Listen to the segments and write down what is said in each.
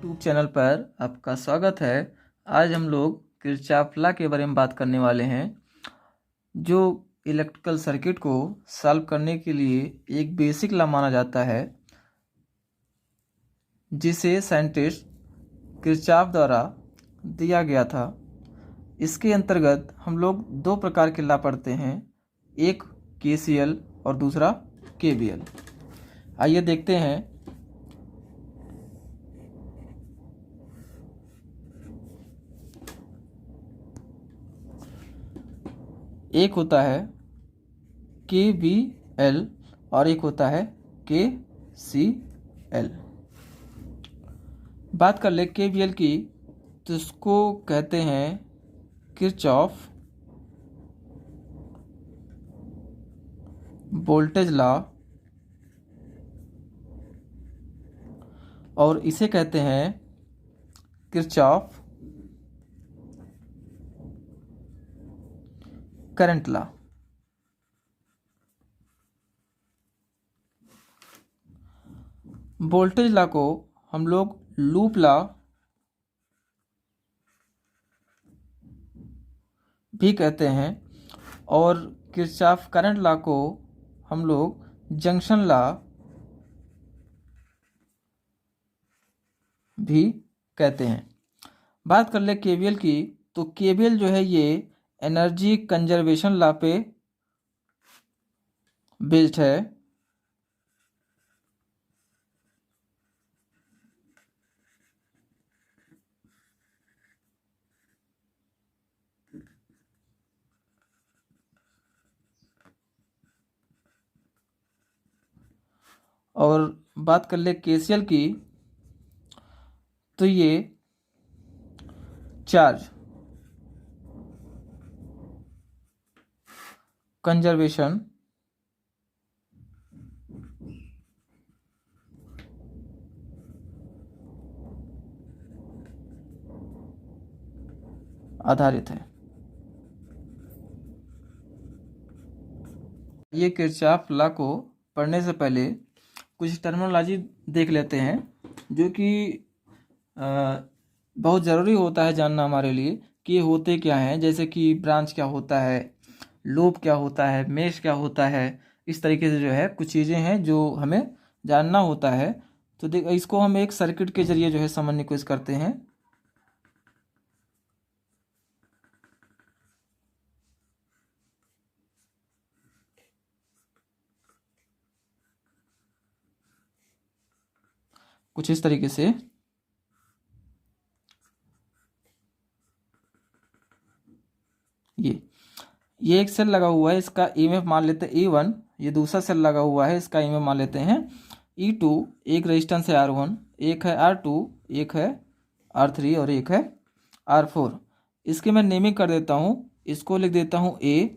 YouTube channel पर आपका स्वागत है। आज हम लोग किरचॉफ लॉ के बारे में बात करने वाले हैं, जो इलेक्ट्रिकल सर्किट को सॉल्व करने के लिए एक बेसिक लॉ माना जाता है, जिसे साइंटिस्ट किरचॉफ द्वारा दिया गया था। इसके अंतर्गत हम लोग दो प्रकार के लॉ पढ़ते हैं, एक केसीएल और दूसरा केवीएल। आइए देखते हैं। एक होता है KVL और एक होता है KCL। बात कर ले KVL की, तो इसको कहते हैं किरचॉफ वोल्टेज लॉ और इसे कहते हैं Kirchhoff current law. Voltage law को हम लोग लूप लॉ भी कहते हैं और किरचॉफ करंट लॉ को हम लोग जंक्शन लॉ भी कहते हैं। बात कर ले केवीएल की, तो केवीएल जो है ये एनर्जी कंजर्वेशन लॉ पे बेस्ड है। और बात कर ले केसीएल की, तो ये चार्ज कंजर्वेशन आधारित है। ये किरचॉफ लॉ को पढ़ने से पहले कुछ टर्मिनोलॉजी देख लेते हैं, जो कि बहुत ज़रूरी होता है जानना हमारे लिए कि ये होते क्या हैं। जैसे कि ब्रांच क्या होता है, लूप क्या होता है, मेश क्या होता है। इस तरीके से जो है कुछ चीज़ें हैं जो हमें जानना होता है। तो इसको हम एक सर्किट के जरिए जो है समझने की कोशिश करते हैं। कुछ इस तरीके से ये एक सेल लगा हुआ है, इसका ईएमएफ मान लेते हैं E1। ये दूसरा सेल लगा हुआ है, इसका ईएमएफ मान लेते हैं E2। एक रेजिस्टेंस है R1, एक है R2, एक है R3 और एक है R4। इसके मैं नेमिंग कर देता हूँ। इसको लिख देता हूँ A,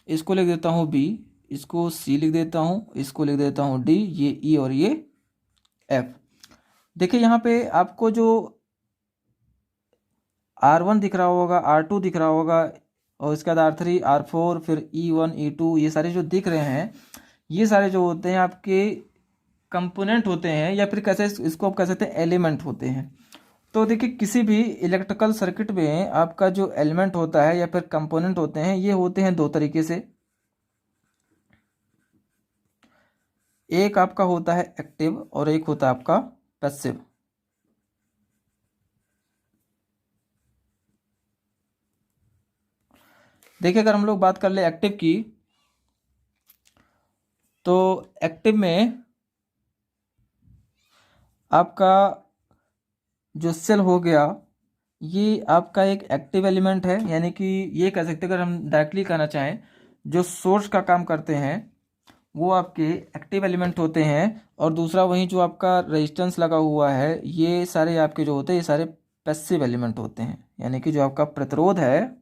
इसको लिख देता हूँ B, इसको C लिख देता हूँ, इसको लिख देता हूँ D, ये E और ये F। देखिए यहाँ पे आपको जो R1 दिख रहा होगा, R2 दिख रहा होगा और इसके बाद R3, R4, फिर E1, E2, ये सारे जो दिख रहे हैं, ये सारे जो होते हैं आपके कंपोनेंट होते हैं, या फिर कैसे इसको आप कह सकते हैं एलिमेंट होते हैं। तो देखिए किसी भी इलेक्ट्रिकल सर्किट में आपका जो एलिमेंट होता है या फिर कंपोनेंट होते हैं, ये होते हैं दो तरीके से। एक आपका होता है एक्टिव और एक होता है आपका पैसिव। देखिए अगर हम लोग बात कर ले एक्टिव की, तो एक्टिव में आपका जो सेल हो गया, ये आपका एक एक्टिव एलिमेंट है। यानी कि ये कह सकते हैं, अगर हम डायरेक्टली कहना चाहें, जो सोर्स का काम करते हैं वो आपके एक्टिव एलिमेंट होते हैं। और दूसरा वहीं जो आपका रेजिस्टेंस लगा हुआ है, ये सारे आपके जो होते हैं, ये सारे पैसिव एलिमेंट होते हैं। यानी कि जो आपका प्रतिरोध है,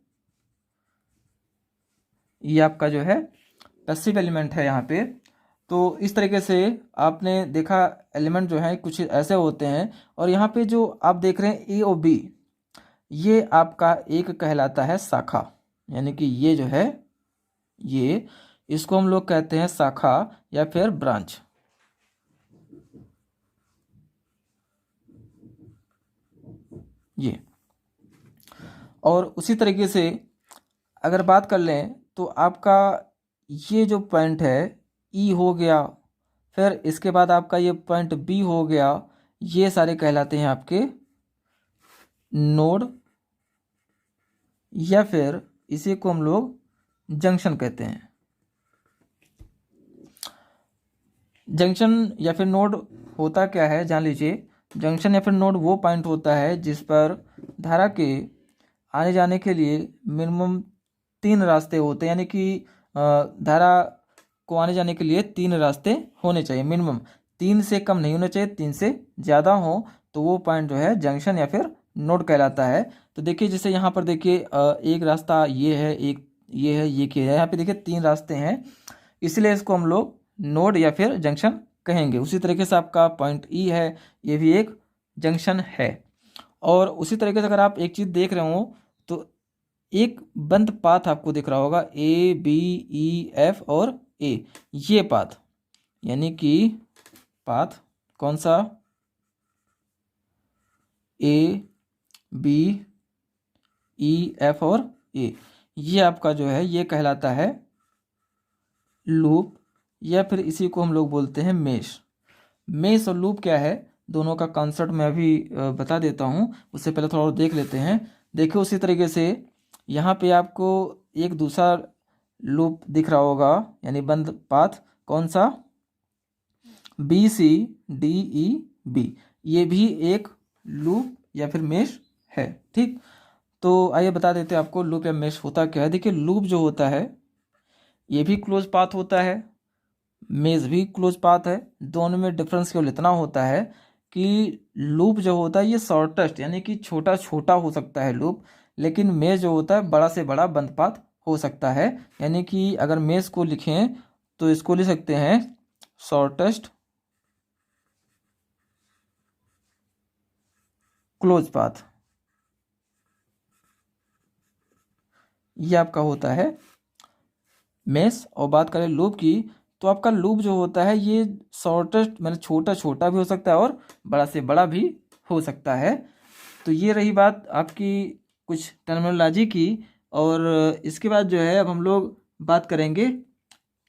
ये आपका जो है पैसिव एलिमेंट है यहाँ पे। तो इस तरीके से आपने देखा एलिमेंट जो है कुछ ऐसे होते हैं। और यहाँ पे जो आप देख रहे हैं ए और बी, ये आपका एक कहलाता है शाखा। यानी कि ये जो है, ये इसको हम लोग कहते हैं शाखा या फिर ब्रांच। ये। और उसी तरीके से अगर बात कर लें तो आपका ये जो पॉइंट है ई हो गया, फिर इसके बाद आपका ये पॉइंट बी हो गया, ये सारे कहलाते हैं आपके नोड, या फिर इसी को हम लोग जंक्शन कहते हैं। जंक्शन या फिर नोड होता क्या है जान लीजिए। जंक्शन या फिर नोड वो पॉइंट होता है जिस पर धारा के आने जाने के लिए मिनिमम 3 रास्ते होते हैं, यानी कि धारा को आने जाने के लिए 3 रास्ते होने चाहिए मिनिमम, 3 से कम नहीं होने चाहिए, 3 से ज़्यादा हो तो वो पॉइंट जो है जंक्शन या फिर नोड कहलाता है। तो देखिए जैसे यहाँ पर देखिए एक रास्ता ये है, एक ये है, ये क्या है, यहाँ पे देखिए 3 रास्ते हैं, इसलिए इसको हम लोग नोड या फिर जंक्शन कहेंगे। उसी तरीके से आपका पॉइंट ई है, ये भी एक जंक्शन है। और उसी तरीके से अगर आप एक चीज़ देख रहे हो तो एक बंद पाथ आपको दिख रहा होगा, ए बी ई एफ और ए, ये पाथ, यानी कि पाथ कौन सा, ए बी ई एफ और ए, ये आपका जो है ये कहलाता है लूप, या फिर इसी को हम लोग बोलते हैं मेश। मेश और लूप क्या है, दोनों का कॉन्सेप्ट मैं अभी बता देता हूँ, उससे पहले थोड़ा और देख लेते हैं। देखिए उसी तरीके से यहाँ पे आपको एक दूसरा लूप दिख रहा होगा, यानी बंद पाथ, कौन सा, B C D E B, ये भी एक लूप या फिर मेश है। ठीक, तो आइए बता देते हैं आपको लूप या मेश होता क्या है। देखिए लूप जो होता है ये भी क्लोज पाथ होता है, मेज भी क्लोज पाथ है, दोनों में डिफरेंस केवल इतना होता है कि लूप जो होता है ये शॉर्टेस्ट यानी कि छोटा छोटा हो सकता है लूप, लेकिन मेज जो होता है बड़ा से बड़ा बंद पाथ हो सकता है। यानी कि अगर मेज को लिखें तो इसको लिख सकते हैं शॉर्टेस्ट क्लोज पाथ, ये आपका होता है मेश। और बात करें लूप की तो आपका लूप जो होता है ये शॉर्टेस्ट मतलब छोटा छोटा भी हो सकता है और बड़ा से बड़ा भी हो सकता है। तो ये रही बात आपकी कुछ टर्मिनोलॉजी की। और इसके बाद जो है अब हम लोग बात करेंगे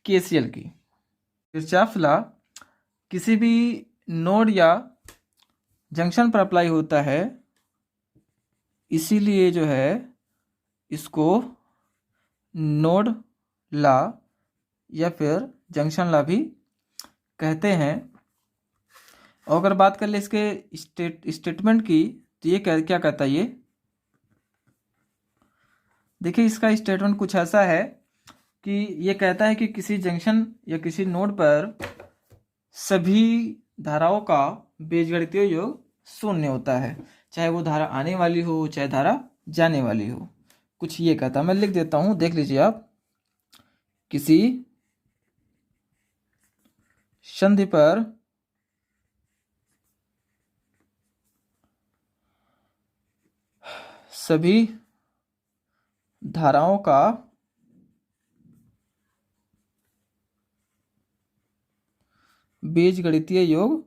केसीएल की। किरचॉफ लॉ किसी भी नोड या जंक्शन पर अप्लाई होता है, इसीलिए जो है इसको नोड लॉ या फिर जंक्शन लॉ भी कहते हैं। और अगर बात कर ले इसके स्टेटमेंट की तो ये क्या कहता है, ये देखिए इसका स्टेटमेंट कुछ ऐसा है कि ये कहता है कि किसी जंक्शन या किसी नोड पर सभी धाराओं का बीजगणितीय योग शून्य होता है, चाहे वो धारा आने वाली हो चाहे धारा जाने वाली हो। कुछ ये कहता है, मैं लिख देता हूं, देख लीजिए आप। किसी संधि पर सभी धाराओं का बीजगणितीय योग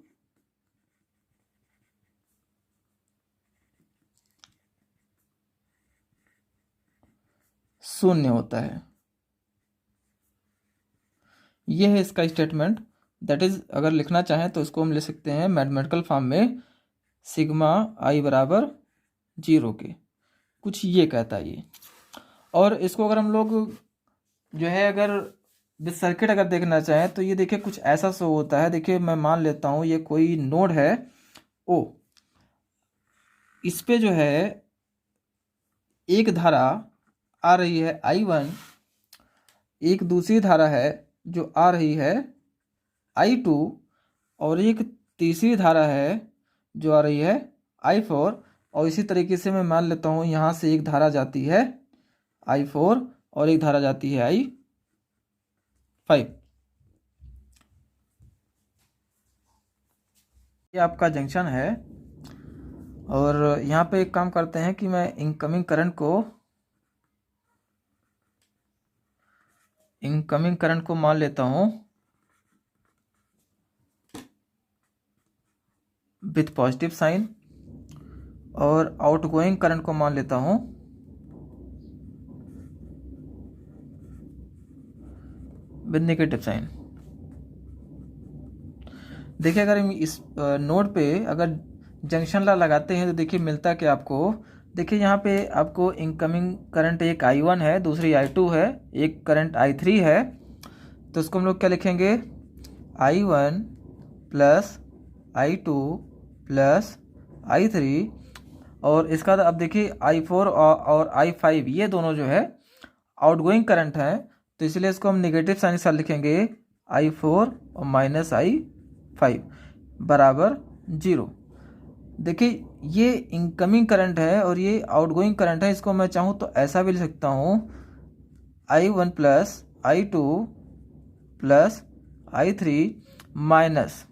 शून्य होता है। यह है इसका स्टेटमेंट। दैट इज अगर लिखना चाहें तो इसको हम ले सकते हैं मैथमेटिकल फॉर्म में, सिग्मा आई बराबर 0 के, कुछ ये कहता है ये। और इसको अगर हम लोग जो है अगर विद सर्किट अगर देखना चाहें तो ये देखिए कुछ ऐसा शो होता है। देखिए मैं मान लेता हूँ ये कोई नोड है ओ, इस पे जो है एक धारा आ रही है I1, एक दूसरी धारा है जो आ रही है I2, और एक तीसरी धारा है जो आ रही है I4। और इसी तरीके से मैं मान लेता हूँ यहाँ से एक धारा जाती है I4 और एक धारा जाती है I5। ये आपका जंक्शन है। और यहाँ पे एक काम करते हैं कि मैं इनकमिंग करंट को मान लेता हूँ विथ पॉजिटिव साइन, और आउटगोइंग करंट को मान लेता हूँ विद नेगेटिव साइन। देखिए अगर हम इस नोड पे अगर जंक्शन ला लगाते हैं तो देखिए मिलता क्या आपको। देखिए यहाँ पे आपको इनकमिंग करंट एक I1 है, दूसरी I2 है, एक करंट I3 है। तो इसको हम लोग क्या लिखेंगे, I1 plus I2 plus I3। और इसका अब देखिए I4 और I5 ये दोनों जो है आउटगोइंग करंट है, तो इसलिए इसको हम नेगेटिव साइन के साथ लिखेंगे I4 और माइनस I5 बराबर 0। देखिए ये इनकमिंग करंट है और ये आउटगोइंग करंट है। इसको मैं चाहूँ तो ऐसा भी लिख सकता हूँ I1 plus I2 plus I3 minus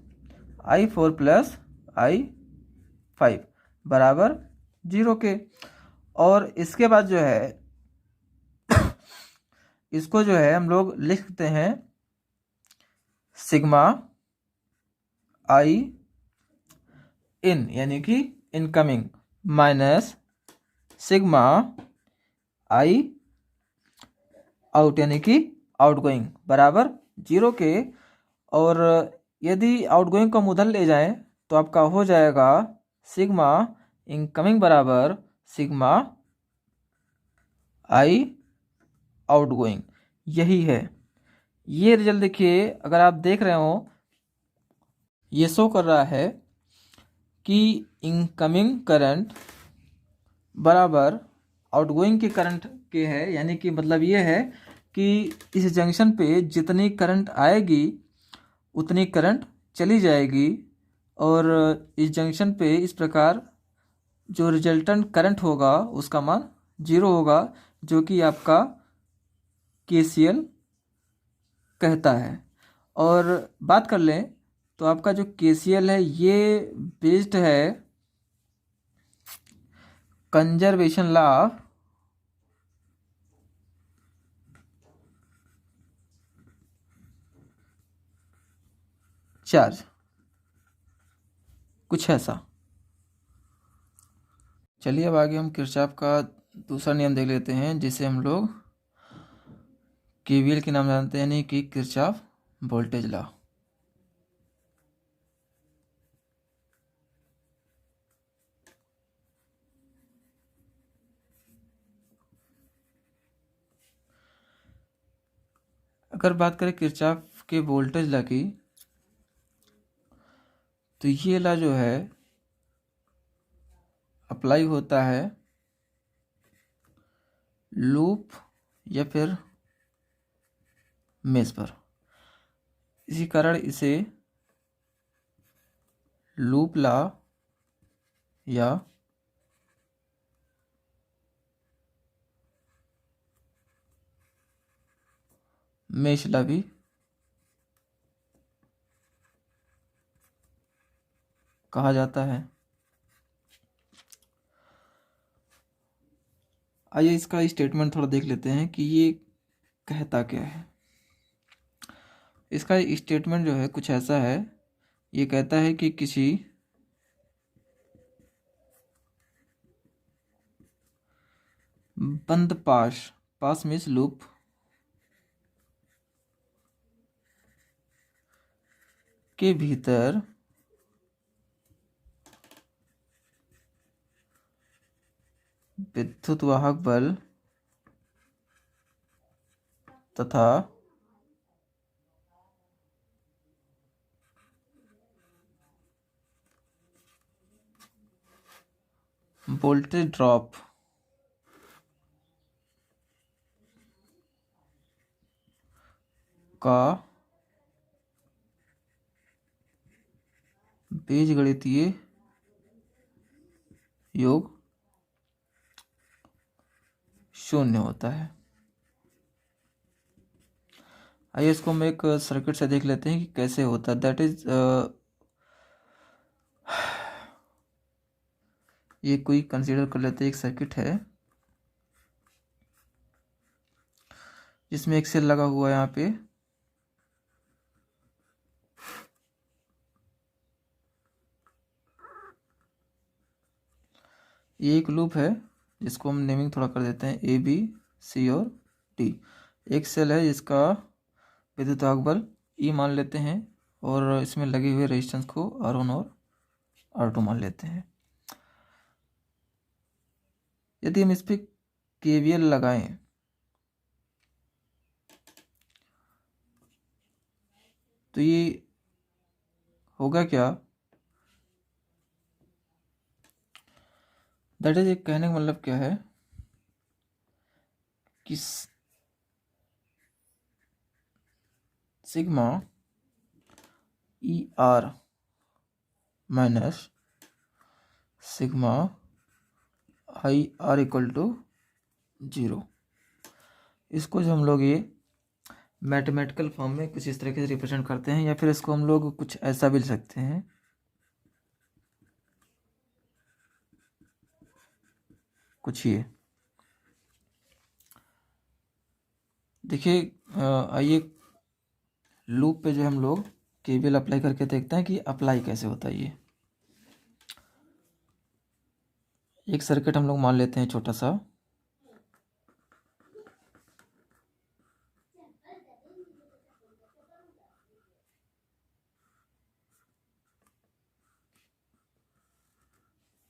I4 plus I5 बराबर 0 के। और इसके बाद जो है इसको जो है हम लोग लिखते हैं सिग्मा I इन यानी कि incoming minus sigma I out यानी कि आउटगोइंग बराबर 0 के। और यदि आउटगोइंग को हम उधर ले जाएं तो आपका हो जाएगा सिग्मा इनकमिंग बराबर सिग्मा I आउटगोइंग। यही है ये रिजल्ट। देखिए अगर आप देख रहे हो ये शो कर रहा है कि इनकमिंग करंट बराबर आउटगोइंग के करंट के है, यानी कि मतलब ये है कि इस जंक्शन पे जितनी करंट आएगी उतनी करंट चली जाएगी। और इस जंक्शन पे इस प्रकार जो रिजल्टेंट करंट होगा उसका मान 0 होगा, जो कि आपका KCL कहता है। और बात कर लें तो आपका जो KCL है ये बेस्ड है कंजर्वेशन लॉ ऑफ चार्ज, कुछ ऐसा। चलिए अब आगे हम किरचॉफ का दूसरा नियम देख लेते हैं, जिसे हम लोग KVL के नाम जानते हैं, यानी कि किरचॉफ वोल्टेज लॉ। अगर बात करें किरचॉफ के वोल्टेज लॉ की, तो ये लॉ जो है अप्लाई होता है लूप या फिर मेश पर। इसी कारण इसे लूप लॉ या मेश लॉ भी कहा जाता है। आइए इसका स्टेटमेंट थोड़ा देख लेते हैं कि ये कहता क्या है। इसका स्टेटमेंट जो है कुछ ऐसा है, ये कहता है कि किसी बंद पास मीन्स लूप के भीतर विद्युत वाहक बल तथा वोल्टेज ड्रॉप का बीजगणितीय योग शून्य होता है। आइए इसको हम एक सर्किट से देख लेते हैं कि कैसे होता है। दैट इज ये कोई कंसीडर कर लेते हैं एक सर्किट है जिसमें एक सेल लगा हुआ है यहाँ पे। ये एक लूप है जिसको हम नेमिंग थोड़ा कर देते हैं ABC और D। एक सेल है जिसका विद्युत बल E मान लेते हैं और इसमें लगे हुए रेजिस्टेंस को R1 और R2 मान लेते हैं। यदि हम इस पर KVL लगाएं तो ये होगा क्या, दैट इज एक कहने का मतलब क्या है कि sigma ER minus sigma IR equal to 0। इसको जो हम लोग ये मैथमेटिकल फॉर्म में कुछ इस तरीके से रिप्रेजेंट करते हैं, या फिर इसको हम लोग कुछ ऐसा भी लिख सकते हैं, कुछ ये देखिए। आइए लूप पे जो हम लोग KVL अप्लाई करके देखते हैं कि अप्लाई कैसे होता है। ये एक सर्किट हम लोग मान लेते हैं छोटा सा,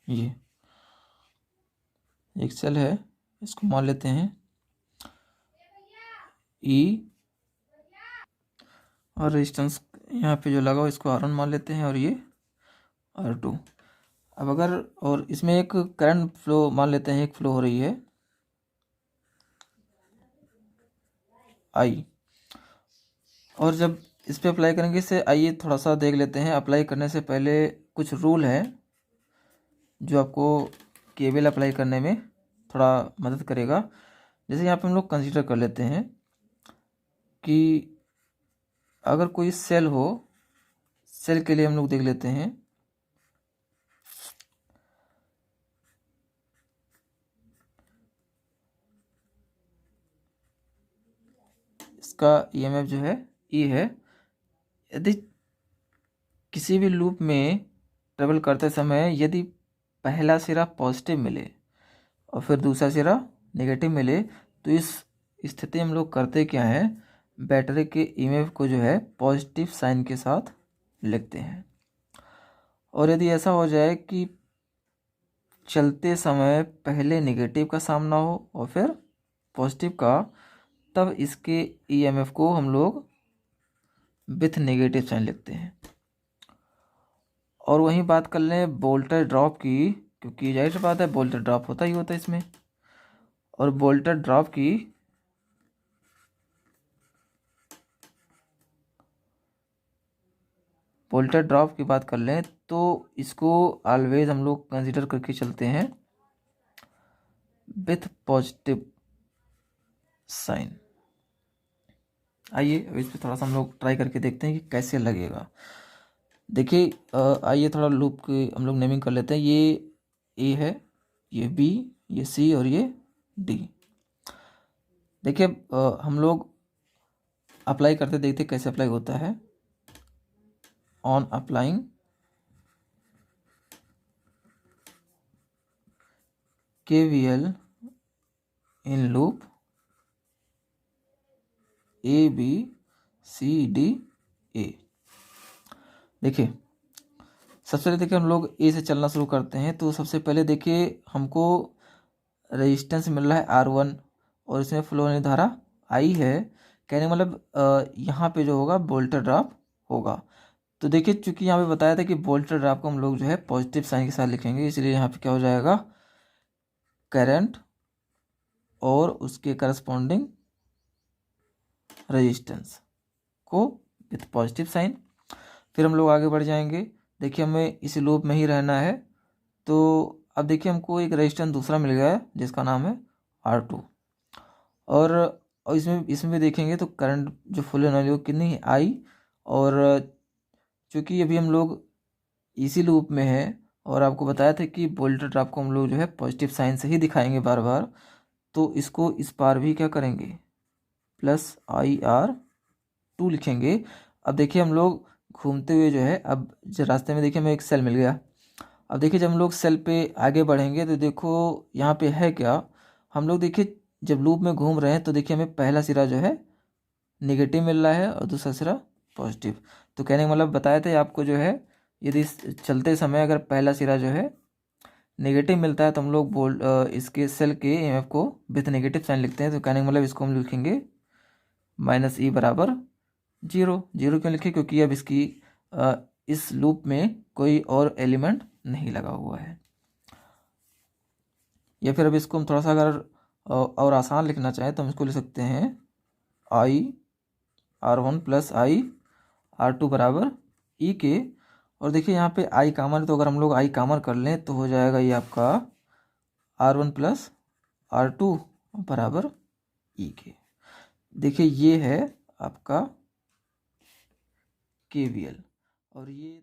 ये एक सेल है, इसको मान लेते हैं E और रेजिस्टेंस यहाँ पे जो लगा हो इसको R1 मान लेते हैं और ये R2। अब अगर और इसमें एक करंट फ्लो मान लेते हैं, एक फ्लो हो रही है I, और जब इस पे अप्लाई करेंगे इसे आइए थोड़ा सा देख लेते हैं। अप्लाई करने से पहले कुछ रूल है जो आपको KVL अप्लाई करने में थोड़ा मदद करेगा। जैसे यहाँ पे हम लोग कंसीडर कर लेते हैं कि अगर कोई सेल हो, सेल के लिए हम लोग देख लेते हैं इसका EMF जो है E है। यदि किसी भी लूप में ट्रेवल करते समय यदि पहला सिरा पॉजिटिव मिले और फिर दूसरा सिरा नेगेटिव मिले तो इस स्थिति में हम लोग करते क्या है, बैटरी के EMF को जो है पॉजिटिव साइन के साथ लिखते हैं। और यदि ऐसा हो जाए कि चलते समय पहले नेगेटिव का सामना हो और फिर पॉजिटिव का, तब इसके EMF को हम लोग विथ नेगेटिव साइन लिखते हैं। और वहीं बात कर लें वोल्टेज ड्रॉप की, क्योंकि जाहिर सी बात है वोल्टेज ड्रॉप होता ही होता है इसमें, और वोल्टेज ड्रॉप की बात कर लें तो इसको ऑलवेज हम लोग कंसीडर करके चलते हैं विथ पॉजिटिव साइन। आइए अब इस पर थोड़ा सा हम लोग ट्राई करके देखते हैं कि कैसे लगेगा। देखिए आइए थोड़ा लूप की हम लोग नेमिंग कर लेते हैं। ये A है, ये B, ये C और ये D। देखिए हम लोग अप्लाई करते देखते कैसे अप्लाई होता है। On applying KVL in loop ABCDA। देखिए सबसे पहले देखिए हम लोग A से चलना शुरू करते हैं। तो सबसे पहले देखिए हमको रेजिस्टेंस मिल रहा है R1 और इसमें फ्लो होने धारा I है। कहने का मतलब यहाँ पे जो होगा वोल्टेज ड्रॉप होगा। तो देखिए चूंकि यहाँ पे बताया था कि वोल्टेज ड्रॉप को हम लोग जो है पॉजिटिव साइन के साथ लिखेंगे, इसलिए यहाँ पे क्या हो जाएगा, करंट और उसके करस्पॉन्डिंग रेजिस्टेंस को विथ पॉजिटिव साइन। फिर हम लोग आगे बढ़ जाएंगे। देखिए हमें इस लूप में ही रहना है। तो अब देखिए हमको एक रेजिस्टेंस दूसरा मिल गया है जिसका नाम है R2, और इसमें भी देखेंगे तो करंट जो फुल होने वाली वो कितनी है, I। और चूँकि अभी हम लोग इसी लूप में है और आपको बताया था कि वोल्टेज ड्रॉप को हम लोग जो है पॉजिटिव साइन से ही दिखाएंगे बार बार, तो इसको इस पार भी क्या करेंगे, प्लस IR2 लिखेंगे। अब देखिए हम लोग घूमते हुए जो है, अब जो रास्ते में देखिए हमें एक सेल मिल गया अब देखिए जब हम लोग सेल पे आगे बढ़ेंगे तो देखो यहाँ पे है क्या, हम लोग देखिए जब लूप में घूम रहे हैं तो देखिए हमें पहला सिरा जो है नेगेटिव मिल रहा है और दूसरा सिरा पॉजिटिव। तो कहने का मतलब बताया था आपको जो है, यदि चलते समय अगर पहला सिरा जो है नेगेटिव मिलता है तो हम लोग इसके सेल के ईएमएफ को विथ नेगेटिव साइन लिखते हैं। तो कहने का मतलब इसको हम लिखेंगे माइनस ई बराबर जीरो। जीरो क्यों लिखे, क्योंकि अब इसकी इस लूप में कोई और एलिमेंट नहीं लगा हुआ है। या फिर अब इसको हम थोड़ा सा अगर और आसान लिखना चाहें तो हम इसको लिख सकते हैं आई R1 प्लस आई R2 बराबर ई के। और देखिए यहाँ पे आई कामन है, तो अगर हम लोग आई कामन कर लें तो हो जाएगा ये आपका R1 प्लस R2 बराबर ई के। देखिए ये है आपका KVL। और ये